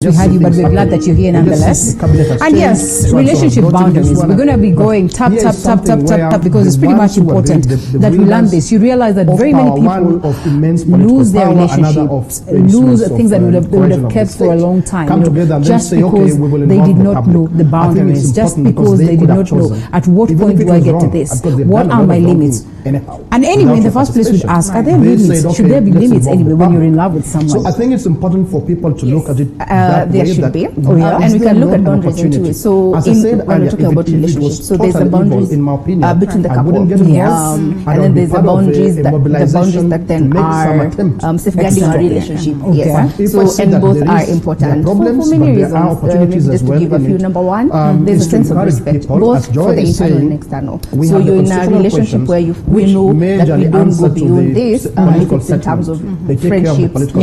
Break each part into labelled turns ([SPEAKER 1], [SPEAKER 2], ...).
[SPEAKER 1] We had you, but we're glad that you're here nonetheless. And yes, relationship boundaries. We're going to be going tap, because it's pretty much important that we learn this. You realize that very many people lose their relationships, lose things that they would have kept for a long time, just because they did not know the boundaries, just because they did not know at what point do I get to this? What are my limits? And anyway, in the first place, we'd ask, are there limits? Should there be limits anyway when you're in love with someone?
[SPEAKER 2] So I think it's important for people to look at it.
[SPEAKER 3] There should be, and we can look at boundaries into it. So when we're talking about relationships, so there's the boundaries between the couple, and then there's the boundaries that then are safeguarding our relationship. Yes, so and both are important for many reasons. Maybe just to give a few. Number one, there's a sense of respect, both for the internal and external. So you're in a relationship where we know that we don't go beyond this, if it's in terms of friendships with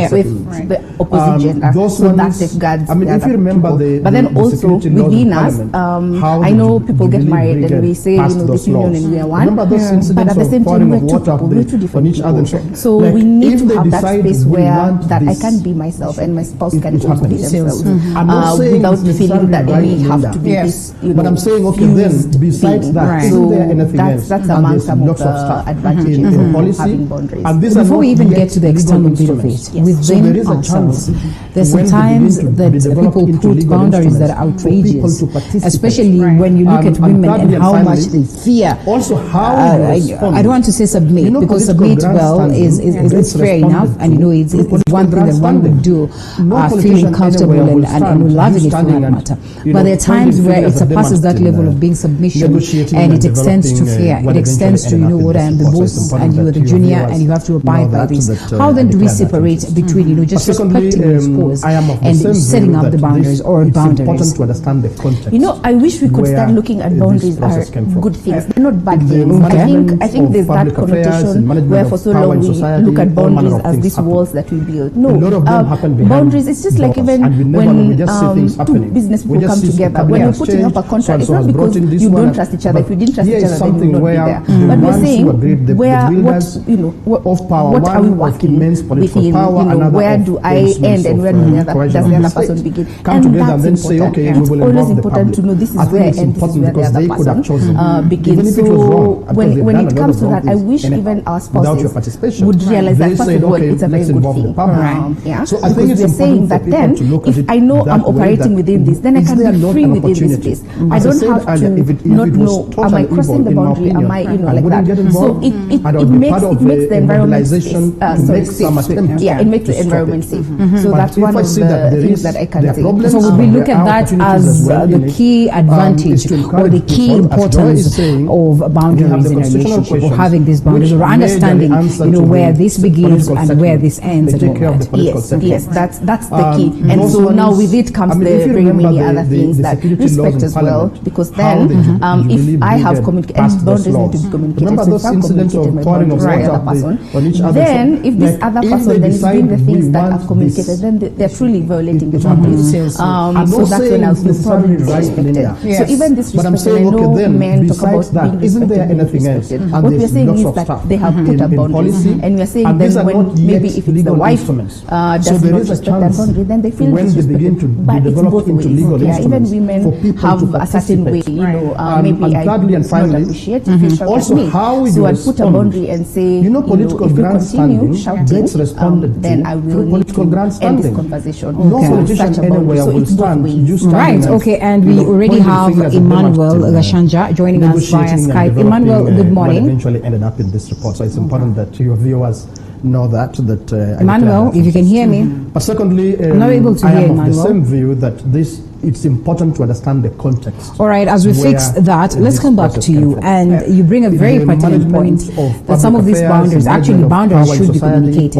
[SPEAKER 3] the opposite gender. So that safeguards.
[SPEAKER 2] If you remember
[SPEAKER 3] but then also within us, I know people get married and we say, this union and we are one. But at the same time, we're two people, we're two different people. So we need to have that space where that I can be myself and my spouse can also be themselves, without feeling that we have to be this.
[SPEAKER 2] But I'm saying, okay, then besides that, isn't there anything else?
[SPEAKER 3] That's among some of the advantages of having boundaries.
[SPEAKER 1] Before we even get to the external bit of it, within ourselves, there's sometimes that people put boundaries that are outrageous, especially when you look at women and how much they fear.
[SPEAKER 2] Also, how
[SPEAKER 1] I don't want to say submit, because submit, well, is fair enough, and it's one thing that one would do, feeling comfortable and loving it for that matter. But there are times where it surpasses that level of being submission, and it extends to fear. It extends to, what, I am the boss and you are the junior and you have to abide by this. How then do we separate between, just respecting your spouse and setting up the boundaries or boundaries?
[SPEAKER 2] It's important to understand the context.
[SPEAKER 3] I wish we could start looking at boundaries as good things. They're not bad things. I think there's that connotation where for so long we look at boundaries as these walls that we build. No, boundaries, it's just like even when two business people come together, when you're putting up a contract, it's not because you don't trust each other. If you didn't trust each other, then you would not be there. But we're saying, what are we working within? Where do I end and where does the other person begin? And that's important. It's always important to know this is where I end, this is where the other person begins. So when it comes to that, I wish even our spouses would realize that first of all, it's a very good thing.
[SPEAKER 2] So I think
[SPEAKER 3] because we're saying that then, if I know I'm operating within this, then I can be free within this space. I don't have to not know, am I crossing the boundary, am I, like that. So it makes the environment safe. It makes the environment safe. So that's one of the things that I can say.
[SPEAKER 1] So would we look at that as the key advantage or the key importance of boundaries in a relationship, or having these boundaries, or understanding, where this begins and where this ends at the moment?
[SPEAKER 3] Yes, that's the key. And so now with it comes the very many other things that respect as well, because then if I have communicated, and boundaries need to be communicated, so if I've communicated my boundaries to the other person, then if this other person then is doing the things that I've communicated, then they're truly violating the boundaries. So that's when I'll feel probably disrespected. So even this respect, I know men talk about being respected and disrespected. What we're saying is that they have put up boundaries, and we're saying then when maybe if it's the wife does not respect that boundary, then they feel disrespected. But it's both ways. Even women have a certain way, maybe I not appreciate if you shout at me. So I put a boundary and say, if you continue shouting, then I will need to end this conversation. Such a boundary. So it's both ways.
[SPEAKER 1] Right, okay, and we already have Emmanuel Gashanja joining us via Skype. Emmanuel, good morning.
[SPEAKER 2] Eventually ended up in this report, so it's important that your viewers know that
[SPEAKER 1] Emmanuel, if you can hear me.
[SPEAKER 2] But secondly,
[SPEAKER 1] I'm not able to hear
[SPEAKER 2] Emmanuel. I am of the same view that it's important to understand the context.
[SPEAKER 1] All right, as we fix that, let's come back to you. And you bring a very pertinent point that some of these boundaries, actually boundaries should be communicated.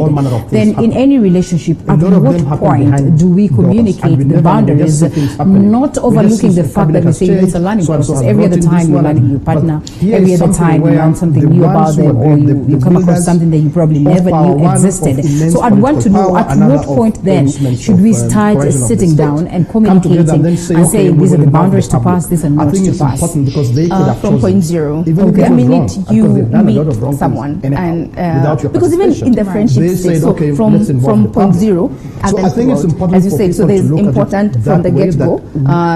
[SPEAKER 1] Then in any relationship, at what point do we communicate the boundaries, not overlooking the fact that we say it's a learning process. Every other time you're learning your partner, every other time you learn something new about them, or you come across something that you probably never you existed. So I'd want to know at what point then should we start sitting down and communicating and saying these are the boundaries to pass, this and not to pass.
[SPEAKER 2] Important because they could have
[SPEAKER 3] from point zero. The minute you meet someone, and because even in the friendship stage, so from point zero,
[SPEAKER 2] so I think it's important,
[SPEAKER 3] as you said, so there's important from the get-go,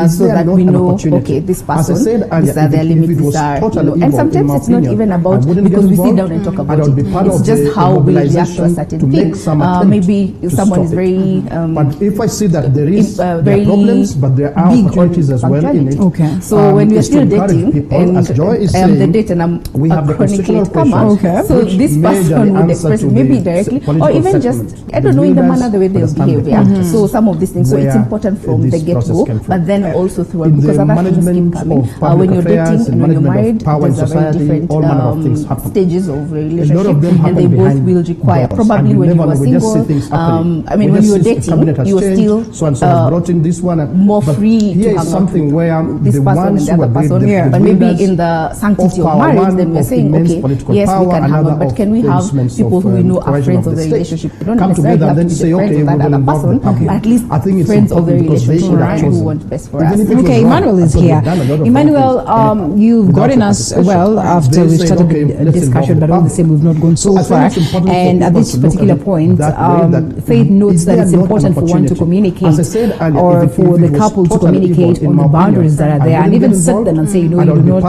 [SPEAKER 3] so that we know, okay, this person, these are their limits, these are, and sometimes it's not even about, because we sit down and talk about it, it's just how we react to a certain thing. Maybe if someone is very,
[SPEAKER 2] but if I see that there is very problems, but there are opportunities as well in it.
[SPEAKER 1] Okay.
[SPEAKER 3] So when we're still dating, and I am the date and I'm a chronic latecomer, so this person would express maybe directly, or even just, I don't know, in the manner, the way they behave. So some of these things, so it's important from the get-go, but then also through, because other things keep coming. When you're dating and when you're married, there's a very different stages of relationship, and they both will require, probably when you were single, I mean, when you were dating, you were still more free to hang out with this person and the other person, but maybe in the sanctity of marriage, then we're saying, okay, yes, we can hang out, but can we have people who we know are friends of the relationship? We don't necessarily have to be the friends of that other person, but at least friends of the relationship, right, who want best for us.
[SPEAKER 1] Okay, Emmanuel is here. Emmanuel, you've gotten us well after we started the discussion, but all the same, we've not gone so far. And at this particular point, Faith notes that it's important for one to communicate, or for the couple to communicate on the boundaries that are there, and even set them and say, you do not go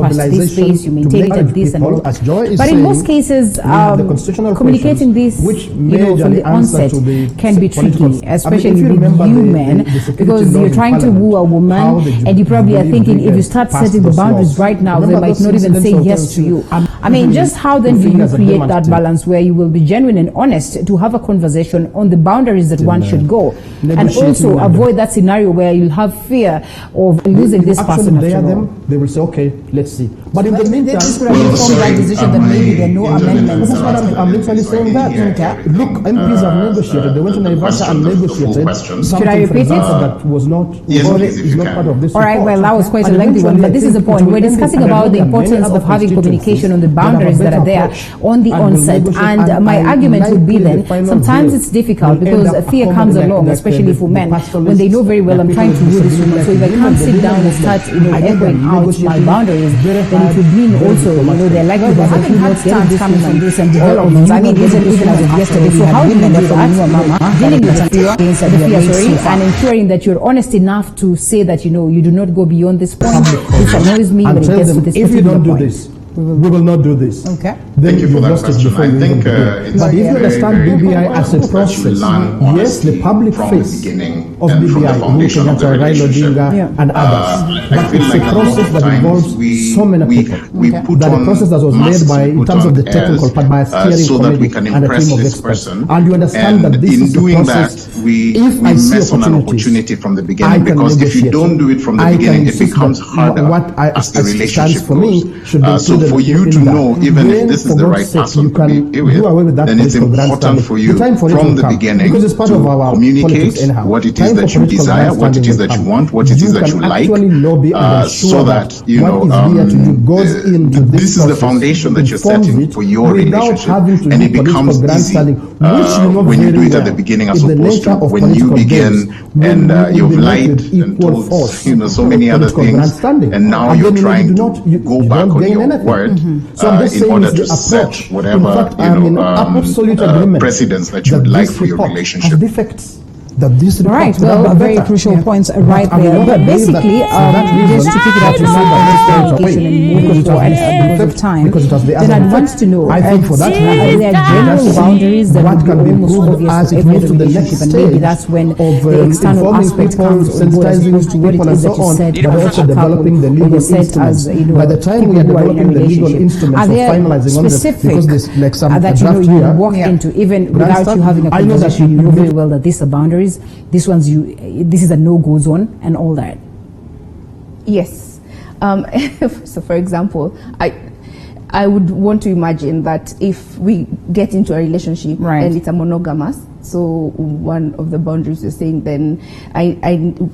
[SPEAKER 1] past this space, you maintain it at this and all. But in most cases, communicating this, from the onset can be tricky, especially with you men, because you're trying to woo a woman, and you probably are thinking, if you start setting the boundaries right now, they might not even say yes to you. I mean, just how then do you create that balance where you will be genuine and honest to have a conversation on the boundaries that one should go, and also avoid that scenario where you'll have fear of losing this person after all?
[SPEAKER 2] They will say, okay, let's see. But in the meantime,
[SPEAKER 1] this could have informed that decision that maybe there are no amendments.
[SPEAKER 2] I'm literally saying that. Look, MPs have negotiated. They went to Naivasha and negotiated.
[SPEAKER 1] Should I repeat it?
[SPEAKER 2] That was not, is not part of this.
[SPEAKER 1] All right, well, that was quite a lengthy one, but this is the point. We're discussing about the importance of having communication on the boundaries that are there on the onset. And my argument would be then, sometimes it's difficult because fear comes along, especially for men, when they know very well I'm trying to woo this woman. So if I can't sit down and start, echoing out my boundaries, then it would mean also, they're likely that I could not get this coming this and developments. I mean, even as of yesterday. So how do you do that? Dealing with fear against the fear, and ensuring that you're honest enough to say that, you do not go beyond this point. This annoys me when it gets to this particular point.
[SPEAKER 2] We will not do this.
[SPEAKER 1] Okay.
[SPEAKER 2] Then
[SPEAKER 4] Thank you for that question. I think
[SPEAKER 2] but if you understand BBI as a process, yes, the public face of BBI, Kenyatta, Raila Odinga, and others, but it's a process that involves so many people. That the process that was led by, in terms of the technical part, by a steering committee and a team of experts. And you understand that this is a process.
[SPEAKER 4] If I miss on an opportunity from the beginning, because if you don't do it from the beginning, it becomes harder as the relationship goes. So for you to know, even if this is the right person to be with, then it's important for you from the beginning to communicate what it is that you desire, what it is that you want, what it is that you like, so that this is the foundation that you're setting for your relationship, and it becomes easy when you do it at the beginning as opposed to when you begin and you've lied and told so many other things, and now you're trying to go back on your word in order to set whatever precedents that you would like for your relationship.
[SPEAKER 1] All right, well, very crucial points right there. But basically, just to pick it up to clarification and moving forward at a bit of time, then I'd want to know, are there general boundaries that would be almost obvious for every relationship, and maybe that's when the external aspect comes on board, as opposed to what it is that you said as a couple, or you said as,
[SPEAKER 2] by the time we are developing the legal instruments
[SPEAKER 1] for
[SPEAKER 2] finalizing on
[SPEAKER 1] specific that you walk into, even without you having a conversation, you know very well that these are boundaries. This is a no-go zone and all that.
[SPEAKER 3] Yes. So for example, I would want to imagine that if we get into a relationship and it's a monogamous, so one of the boundaries you're saying, then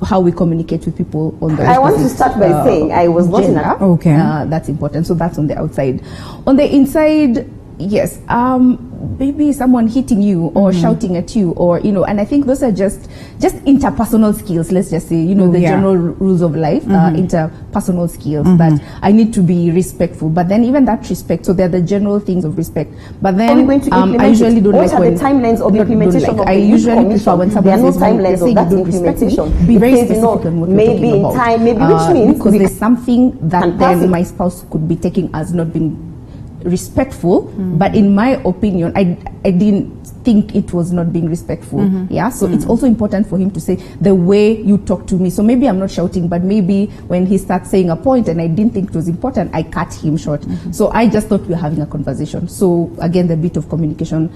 [SPEAKER 3] how we communicate with people on the
[SPEAKER 5] I want to start by saying I was not in
[SPEAKER 1] Okay.
[SPEAKER 3] That's important. So that's on the outside. On the inside, yes. maybe someone hitting you or shouting at you, or and I think those are just interpersonal skills, let's just say, the general rules of life, interpersonal skills, that I need to be respectful. But then even that respect, so they're the general things of respect. But then I usually don't like when...
[SPEAKER 5] What are the timelines of implementation of
[SPEAKER 3] I usually prefer when someone
[SPEAKER 5] says, there are no timelines of that implementation.
[SPEAKER 3] Be very specific on what we're
[SPEAKER 5] maybe
[SPEAKER 3] talking about.
[SPEAKER 5] Time, maybe, which means...
[SPEAKER 3] Because there's something that then my spouse could be taking as not being respectful, but in my opinion, I didn't think it was not being respectful. So it's also important for him to say the way you talk to me. So maybe I'm not shouting, but maybe when he starts saying a point and I didn't think it was important, I cut him short. So I just thought we were having a conversation. So again, the bit of communication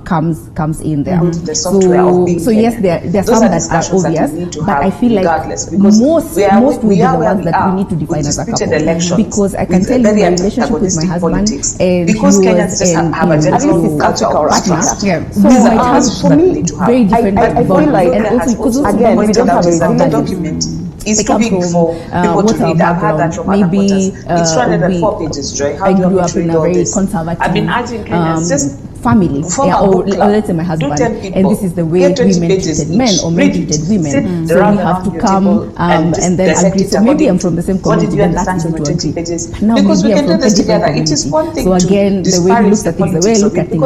[SPEAKER 3] comes in there. So yes, there are some that are obvious, but I feel like most will be the ones that we need to define as a couple, because I can tell you my relationship with my husband, and
[SPEAKER 6] because Kenyans just have a general culture of partner.
[SPEAKER 3] So for me, very different.
[SPEAKER 5] I feel like,
[SPEAKER 3] and also because
[SPEAKER 5] again, we don't have a
[SPEAKER 6] document. It's too big for people to read. I've had that from other quarters. It's 204 pages, Joy. How do you want me to read all this? I've been urging Kenyans, just
[SPEAKER 3] family, or let's say my husband, and this is the way women treated men or men treated women. So we have to come and then agree. So maybe I'm from the same community, then that's going to agree. Now
[SPEAKER 6] because we
[SPEAKER 3] maybe
[SPEAKER 6] can
[SPEAKER 3] I'm
[SPEAKER 6] do
[SPEAKER 3] from
[SPEAKER 6] this
[SPEAKER 3] 20
[SPEAKER 6] together.
[SPEAKER 3] different
[SPEAKER 6] It is one thing
[SPEAKER 3] communities. So again, the way he looks at things, the way I look at things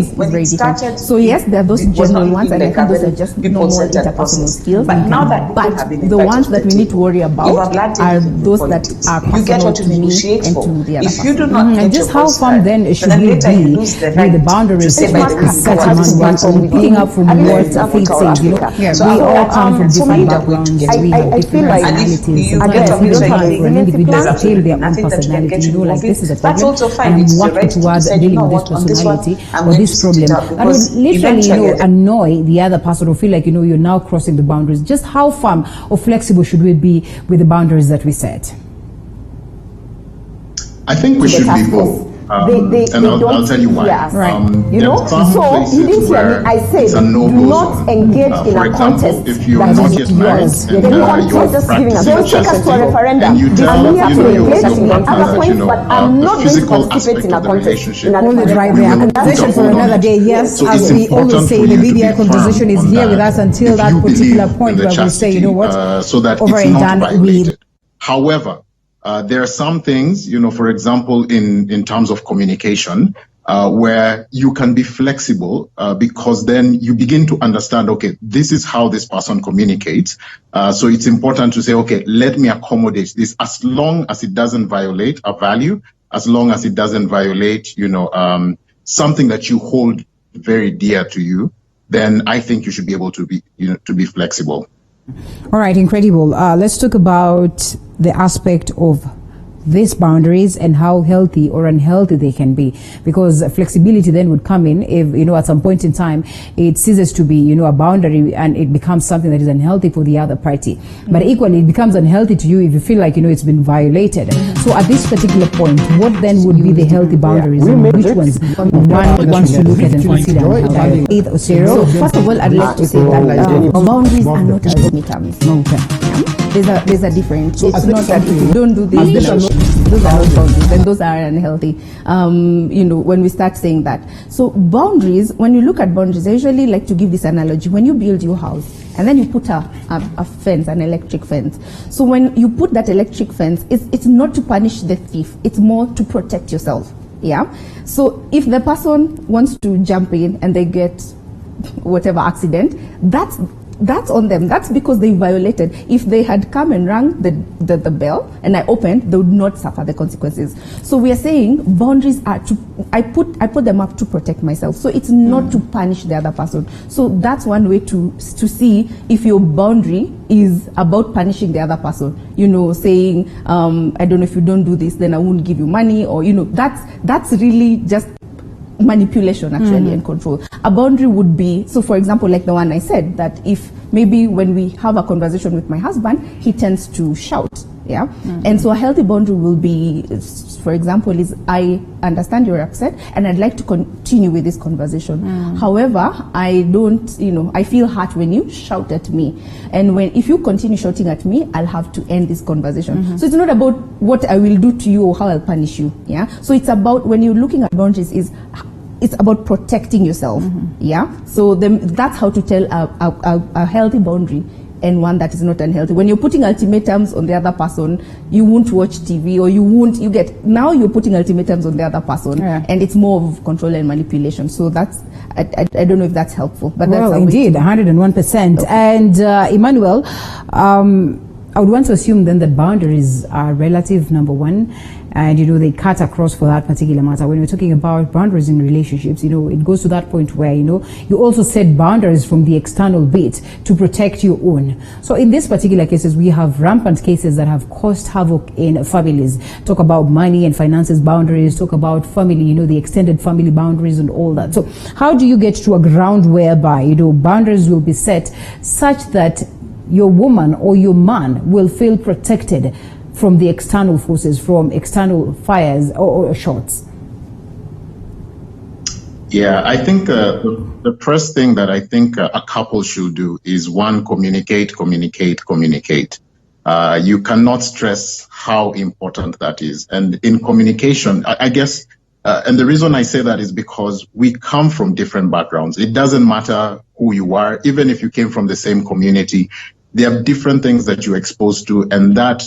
[SPEAKER 3] is very different. So yes, there are those general ones, and I think those are just normal interpersonal skills.
[SPEAKER 6] But now that
[SPEAKER 3] the ones that we need to worry about are those that are personal to me and to the other person.
[SPEAKER 1] And just how firm then should we be with the boundaries that such a man wants, picking up from what Faith says, we all come from different backgrounds, we have different personalities. Sometimes we don't have for an individual to tell their own personality, like this is a problem, and I'm working towards dealing with this personality or this problem. That would literally, annoy the other person or feel like, you're now crossing the boundaries. Just how firm or flexible should we be with the boundaries that we set?
[SPEAKER 4] I think we should be both. And I'll tell you why.
[SPEAKER 5] So you didn't hear me. I said, do not engage in a contest.
[SPEAKER 4] If you are not yet married and you're practicing chastity, and you tell
[SPEAKER 5] other points, but I'm not going to participate in a contest.
[SPEAKER 1] Hold it right there. Conversation for another day. Yes, as we always say, the BBI conversation is here with us until that particular point where we say,
[SPEAKER 4] so that
[SPEAKER 1] over
[SPEAKER 4] it's
[SPEAKER 1] and
[SPEAKER 4] not
[SPEAKER 1] done.
[SPEAKER 4] violated. However, there are some things, for example, in terms of communication, where you can be flexible because then you begin to understand, okay, this is how this person communicates. So it's important to say, okay, let me accommodate this as long as it doesn't violate a value, as long as it doesn't violate, something that you hold very dear to you, then I think you should be able to be flexible.
[SPEAKER 1] All right, incredible. Let's talk about the aspect of these boundaries and how healthy or unhealthy they can be, because flexibility then would come in if at some point in time it ceases to be a boundary and it becomes something that is unhealthy for the other party. But equally it becomes unhealthy to you if you feel like it's been violated. So at this particular point, what then would be the healthy boundaries and which ones one wants to look at and consider? Osiro.
[SPEAKER 3] So first of all, I'd like to say that boundaries are not as terms.
[SPEAKER 1] Okay.
[SPEAKER 3] There's a difference. It's not that if you don't do this, those are not boundaries, then those are unhealthy. When we start saying that. So boundaries, when you look at boundaries, I usually like to give this analogy. When you build your house and then you put a fence, an electric fence. So when you put that electric fence, it's not to punish the thief. It's more to protect yourself. Yeah. So if the person wants to jump in and they get whatever accident, that's on them. That's because they violated. If they had come and rang the bell and I opened, they would not suffer the consequences. So we are saying boundaries are I put them up to protect myself. So it's not to punish the other person. So that's one way to see if your boundary is about punishing the other person. Saying, I don't know, if you don't do this, then I won't give you money, or that's really just manipulation actually and control. A boundary would be, so for example, like the one I said, that if maybe when we have a conversation with my husband, he tends to shout, and so a healthy boundary will be, for example, is I understand you're upset and I'd like to continue with this conversation. However, I don't, I feel hurt when you shout at me, and if you continue shouting at me, I'll have to end this conversation. So it's not about what I will do to you or how I'll punish you. So it's about, when you're looking at boundaries, is it's about protecting yourself. Yeah. So that's how to tell a healthy boundary and one that is not unhealthy. When you're putting ultimatums on the other person, you won't watch TV, or now you're putting ultimatums on the other person, and it's more of control and manipulation. So that's, I don't know if that's helpful, but that's
[SPEAKER 1] indeed, 101%. Okay. And Emmanuel, I would want to assume then that boundaries are relative, number one, and they cut across for that particular matter. When we're talking about boundaries in relationships, it goes to that point where you also set boundaries from the external bit to protect your own. So in these particular cases, we have rampant cases that have caused havoc in families. Talk about money and finances boundaries, talk about family, the extended family boundaries and all that. So how do you get to a ground whereby boundaries will be set such that your woman or your man will feel protected from the external forces, from external fires or shots?
[SPEAKER 4] Yeah, I think the first thing that I think a couple should do is, one, communicate. You cannot stress how important that is. And in communication, I guess, and the reason I say that is because we come from different backgrounds. It doesn't matter who you are, even if you came from the same community. There are different things that you're exposed to, and that,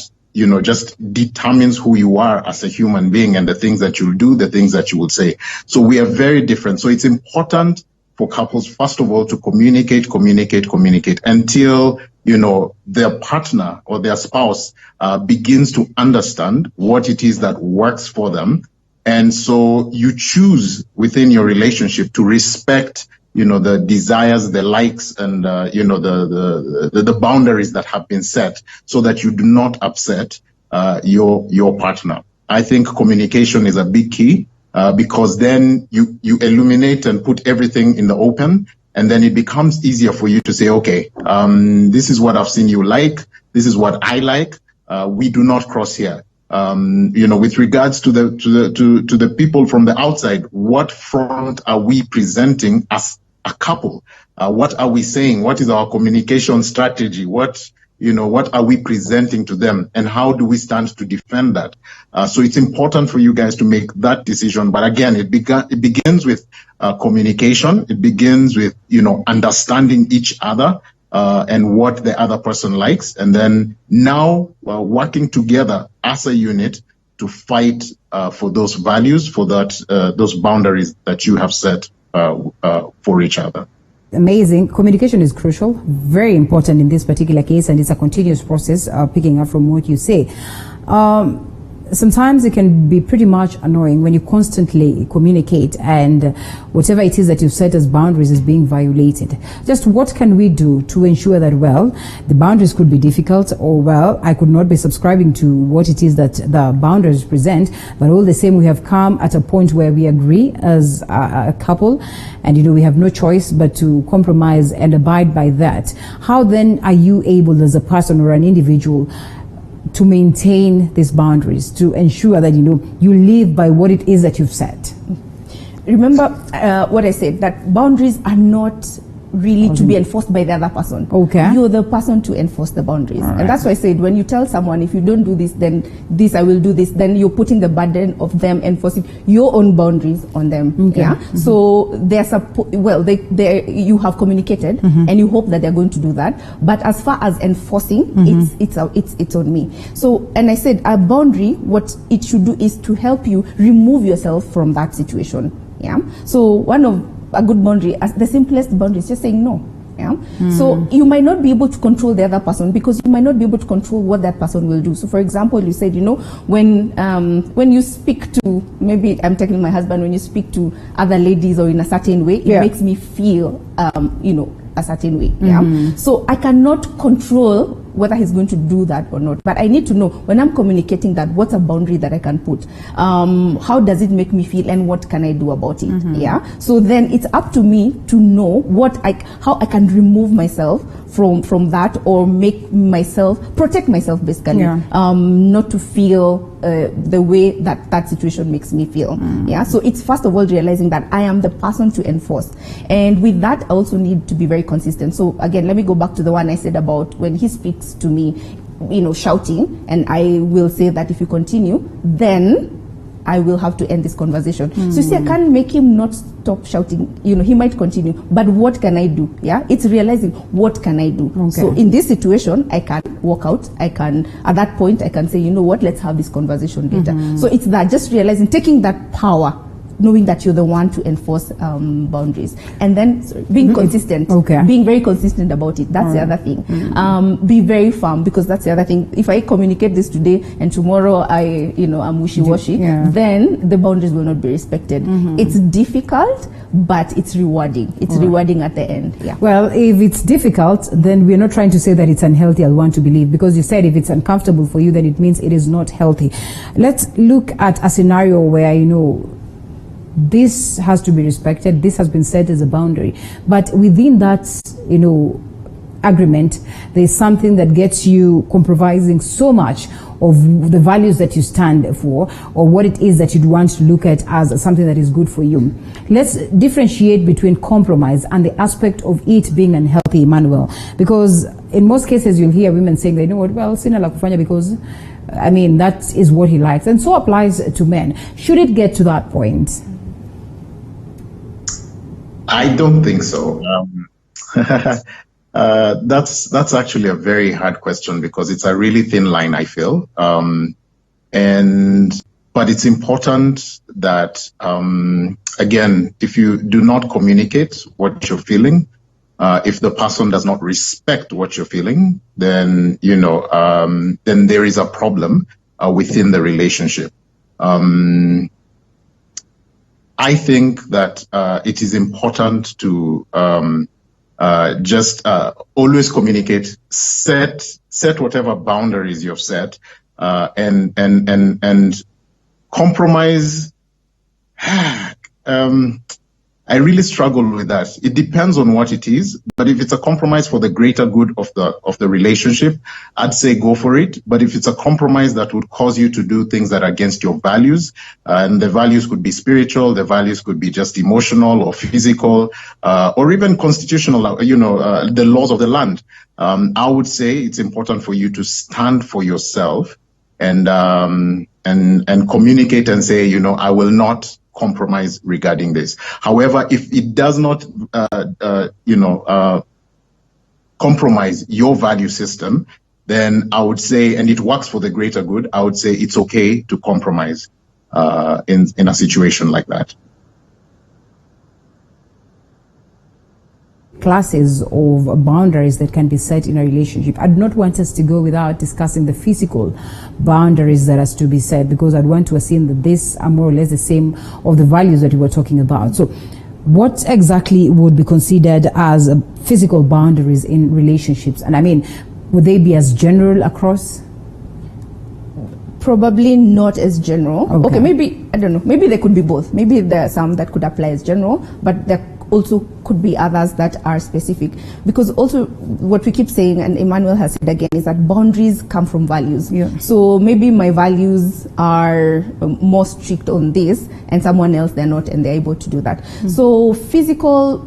[SPEAKER 4] just determines who you are as a human being, and the things that you'll do, the things that you will say. So we are very different. So it's important for couples, first of all, to communicate until, their partner or their spouse begins to understand what it is that works for them. And so you choose within your relationship to respect the desires, the likes, and, the boundaries that have been set, so that you do not upset your partner. I think communication is a big key, because then you illuminate and put everything in the open, and then it becomes easier for you to say, okay, this is what I've seen you like, this is what I like, we do not cross here. With regards to the people from the outside, what front are we presenting as a couple? What are we saying? What is our communication strategy? What are we presenting to them, and how do we stand to defend that? So it's important for you guys to make that decision. But again, it begins with communication. It begins with, understanding each other, and what the other person likes. And then now working together as a unit to fight for those values, for those boundaries that you have set for each other.
[SPEAKER 1] Amazing. Communication is crucial, very important in this particular case, and it's a continuous process, picking up from what you say. Sometimes it can be pretty much annoying when you constantly communicate and whatever it is that you've set as boundaries is being violated. Just what can we do to ensure that, the boundaries could be difficult, or, I could not be subscribing to what it is that the boundaries present, but all the same, we have come at a point where we agree as a couple, and, we have no choice but to compromise and abide by that. How then are you able as a person or an individual to maintain these boundaries, to ensure that, you live by what it is that you've set?
[SPEAKER 3] Remember what I said, that boundaries are not really to be enforced by the other person.
[SPEAKER 1] Okay.
[SPEAKER 3] You're the person to enforce the boundaries. Right. And that's why I said, when you tell someone, if you don't do this, then this, I will do this, then you're putting the burden of them enforcing your own boundaries on them. Okay. Yeah. Mm-hmm. So you have communicated, and you hope that they're going to do that. But as far as enforcing, it's on me. So, and I said, a boundary, what it should do is to help you remove yourself from that situation. Yeah. So a good boundary, the simplest boundary is just saying no. Yeah. So you might not be able to control the other person, because you might not be able to control what that person will do. So for example, you said, when you speak to, maybe I'm taking my husband, when you speak to other ladies or in a certain way, it makes me feel, a certain way. Yeah. So I cannot control whether he's going to do that or not. But I need to know, when I'm communicating that, what's a boundary that I can put? How does it make me feel, and what can I do about it? Yeah. So then it's up to me to know how I can remove myself from that, or protect myself basically, not to feel the way that situation makes me feel. Yeah. So it's first of all realizing that I am the person to enforce, and with that I also need to be very consistent. So again, let me go back to the one I said about when he speaks to me, shouting, and I will say that if you continue, then I will have to end this conversation. So you see, I can't make him not stop shouting. He might continue, but what can I do? Yeah, it's realizing what can I do.
[SPEAKER 1] Okay.
[SPEAKER 3] So in this situation, I can walk out. I can, at that point, I can say, you know what, let's have this conversation later. So it's that, just realizing, taking that power, knowing that you're the one to enforce boundaries, and then being consistent, being very consistent about it. That's the other thing. Be very firm, because that's the other thing. If I communicate this today and tomorrow I'm wishy-washy, then the boundaries will not be respected. It's difficult, but it's rewarding. It's rewarding at the end. Yeah.
[SPEAKER 1] Well, if it's difficult, then we're not trying to say that it's unhealthy. I want to believe, because you said if it's uncomfortable for you, then it means it is not healthy. Let's look at a scenario where this has to be respected, this has been set as a boundary, but within that agreement, there's something that gets you compromising so much of the values that you stand for, or what it is that you'd want to look at as something that is good for you. Let's differentiate between compromise and the aspect of it being unhealthy, Emmanuel, because in most cases you'll hear women saying, they know what, well, sina la kufanya, because that is what he likes, and so applies to men. Should it get to that point?
[SPEAKER 4] I don't think so. That's actually a very hard question, because it's a really thin line, I feel. But it's important that, again, if you do not communicate what you're feeling, if the person does not respect what you're feeling, then, then there is a problem within the relationship. I think that it is important to just always communicate, set whatever boundaries you've set, and compromise. I really struggle with that. It depends on what it is, but if it's a compromise for the greater good of the relationship, I'd say go for it. But if it's a compromise that would cause you to do things that are against your values, and the values could be spiritual, the values could be just emotional or physical, or even constitutional, the laws of the land, I would say it's important for you to stand for yourself and communicate and say, I will not compromise regarding this. However, if it does not, compromise your value system, then I would say, and it works for the greater good, I would say it's okay to compromise in a situation like that.
[SPEAKER 1] Classes of boundaries that can be set in a relationship. I do not want us to go without discussing the physical boundaries that has to be set, because I'd want to assume that these are more or less the same of the values that we were talking about. So what exactly would be considered as physical boundaries in relationships? And would they be as general across?
[SPEAKER 3] Probably not as general. Okay, maybe, I don't know, maybe they could be both. Maybe there are some that could apply as general, but there also could be others that are specific, because also what we keep saying, and Emmanuel has said again, is that boundaries come from values. So maybe my values are more strict on this, and someone else they're not, and they're able to do that. So physical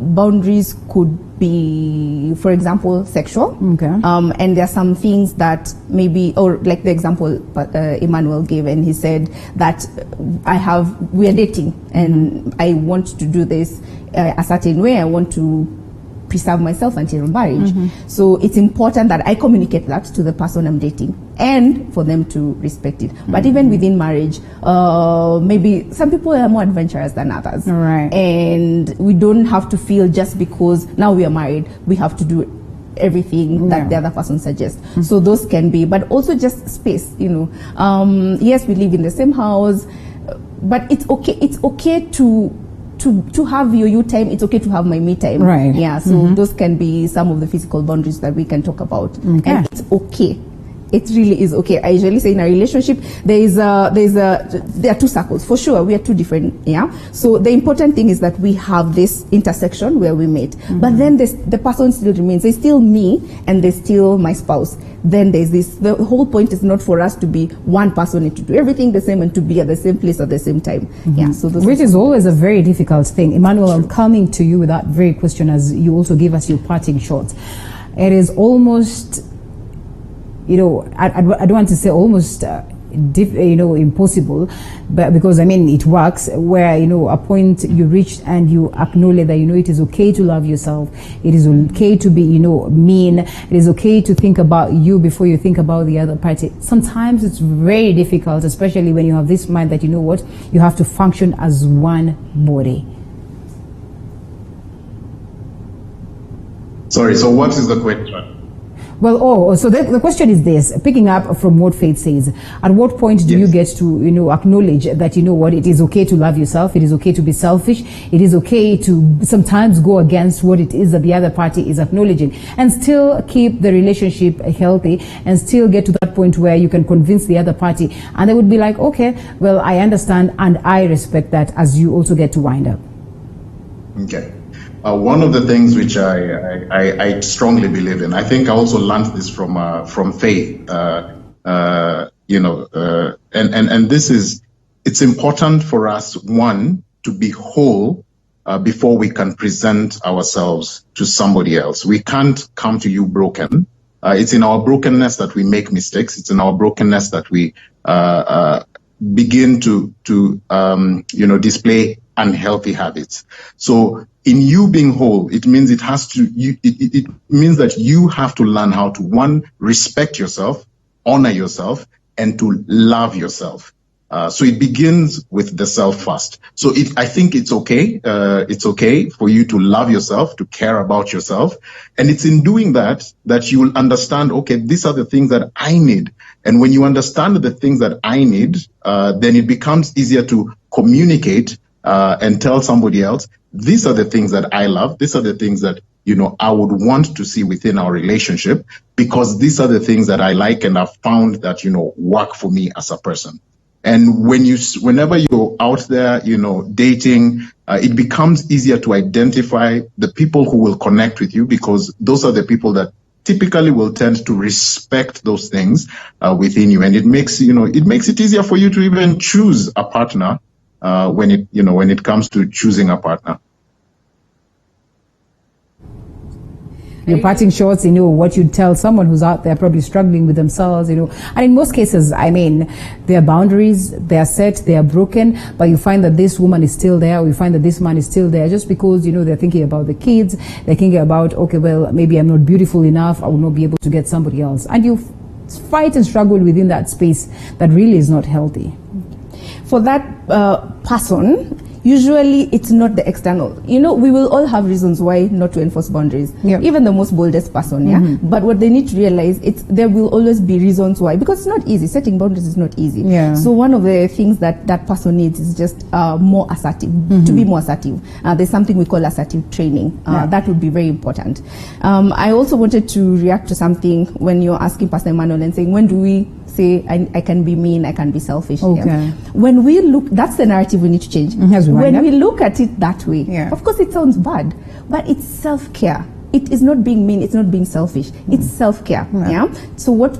[SPEAKER 3] boundaries could be, for example, sexual. And there are some things that maybe, or like the example Emmanuel gave, and he said that we are dating, and I want to do this a certain way. I want to preserve myself until marriage. So it's important that I communicate that to the person I'm dating, and for them to respect it. But even within marriage, maybe some people are more adventurous than others. And we don't have to feel just because now we are married, we have to do everything that the other person suggests. So those can be, but also just space, yes, we live in the same house, but it's okay to have your you time. It's okay to have my me time. So those can be some of the physical boundaries that we can talk about. And it's okay. It really is okay. I usually say in a relationship, there are two circles. For sure, we are two different, So the important thing is that we have this intersection where we meet. But then the person still remains. There's still me, and there's still my spouse. Then there's this, the whole point is not for us to be one person and to do everything the same and to be at the same place at the same time. So
[SPEAKER 1] which is always a very difficult thing. Emmanuel, I'm coming to you with that very question, as you also gave us your parting shot. It is almost, I don't want to say almost impossible, but because it works, where a point you reach and you acknowledge that it is okay to love yourself, it is okay to be mean, it is okay to think about you before you think about the other party. Sometimes it's very difficult, especially when you have this mind that you have to function as one body.
[SPEAKER 4] Sorry, so what is the question?
[SPEAKER 1] Well, so the question is this, picking up from what Faith says, at what point do you get to, acknowledge that, it is okay to love yourself, it is okay to be selfish, it is okay to sometimes go against what it is that the other party is acknowledging, and still keep the relationship healthy, and still get to that point where you can convince the other party, and they would be like, okay, well, I understand and I respect that, as you also get to wind up.
[SPEAKER 4] Okay. One of the things which I strongly believe in, I think I also learned this from Faith, and this is, it's important for us, one, to be whole before we can present ourselves to somebody else. We can't come to you broken. It's in our brokenness that we make mistakes. It's in our brokenness that we begin to display unhealthy habits. So in you being whole, it means it means that you have to learn how to, one, respect yourself, honor yourself, and to love yourself. So it begins with the self first. So I think it's okay. It's okay for you to love yourself, to care about yourself. And it's in doing that you will understand, okay, these are the things that I need. And when you understand the things that I need, then it becomes easier to communicate and tell somebody else, these are the things that I love. These are the things that, I would want to see within our relationship, because these are the things that I like and I've found that, work for me as a person. And whenever you're out there, dating, it becomes easier to identify the people who will connect with you, because those are the people that typically will tend to respect those things within you. And it makes it easier for you to even choose a partner when it comes to choosing a partner.
[SPEAKER 1] Your parting shots, what you'd tell someone who's out there probably struggling with themselves, and in most cases, their boundaries, they are set, they are broken, but you find that this woman is still there, or you find that this man is still there, just because, they're thinking about the kids, they're thinking about, okay, well, maybe I'm not beautiful enough, I will not be able to get somebody else. And you fight and struggle within that space that really is not healthy.
[SPEAKER 3] For that person, usually it's not the external. We will all have reasons why not to enforce boundaries. Yep. Even the most boldest person, mm-hmm. But what they need to realize, there will always be reasons why, because it's not easy. Setting boundaries is not easy. Yeah. So one of the things that person needs is just more assertive, mm-hmm. to be more assertive. There's something we call assertive training. That would be very important. I also wanted to react to something when you're asking Pastor Emmanuel and saying, when do we say I can be mean, I can be selfish? Okay. Yeah? When we look, that's the narrative we need to change. Mm-hmm. When we look at it that way, of course it sounds bad, but it's self-care. It is not being mean, it's not being selfish, it's self-care. Yeah. So what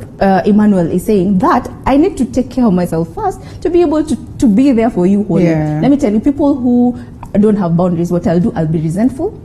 [SPEAKER 3] Emmanuel is saying, that I need to take care of myself first to be able to be there for you wholly. Let me tell you, people who don't have boundaries, what I'll do, I'll be resentful,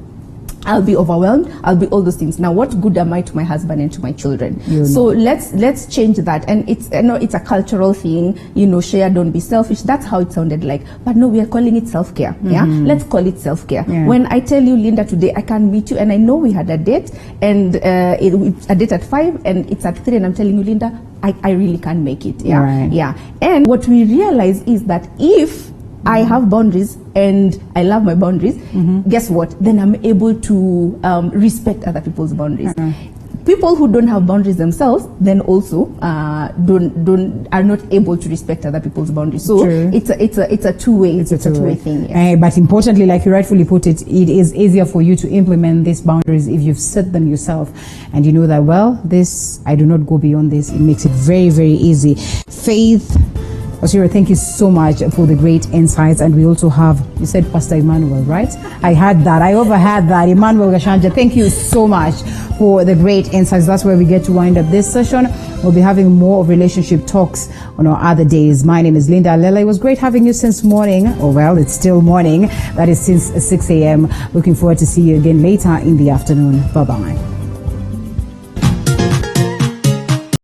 [SPEAKER 3] I'll be overwhelmed, I'll be all those things. Now, what good am I to my husband and to my children? So let's change that. And it's a cultural thing, share, don't be selfish. That's how it sounded like. But no, we are calling it self-care. Mm-hmm. Yeah, let's call it self-care. Yeah. When I tell you, Linda, today I can't meet you, and I know we had a date, and it's a date at 5, and it's at 3, and I'm telling you, Linda, I really can't make it. Yeah, right. Yeah. And what we realize is that if I have boundaries and I love my boundaries, mm-hmm. guess what? Then I'm able to respect other people's boundaries. Mm-hmm. People who don't have boundaries themselves then also are not able to respect other people's boundaries. So it's a two-way. It's a two-way thing. Yes.
[SPEAKER 1] But importantly, like you rightfully put it, it is easier for you to implement these boundaries if you've set them yourself, and you know that, well, this, I do not go beyond this. It makes it very, very easy. Faith. Osiro, thank you so much for the great insights. And we also have, you said Pastor Emmanuel, right? I had that. I overheard that. Emmanuel Gashanja, thank you so much for the great insights. That's where we get to wind up this session. We'll be having more of relationship talks on our other days. My name is Linda Alela. It was great having you since morning. Oh, well, it's still morning. That is since 6 a.m. Looking forward to see you again later in the afternoon. Bye-bye.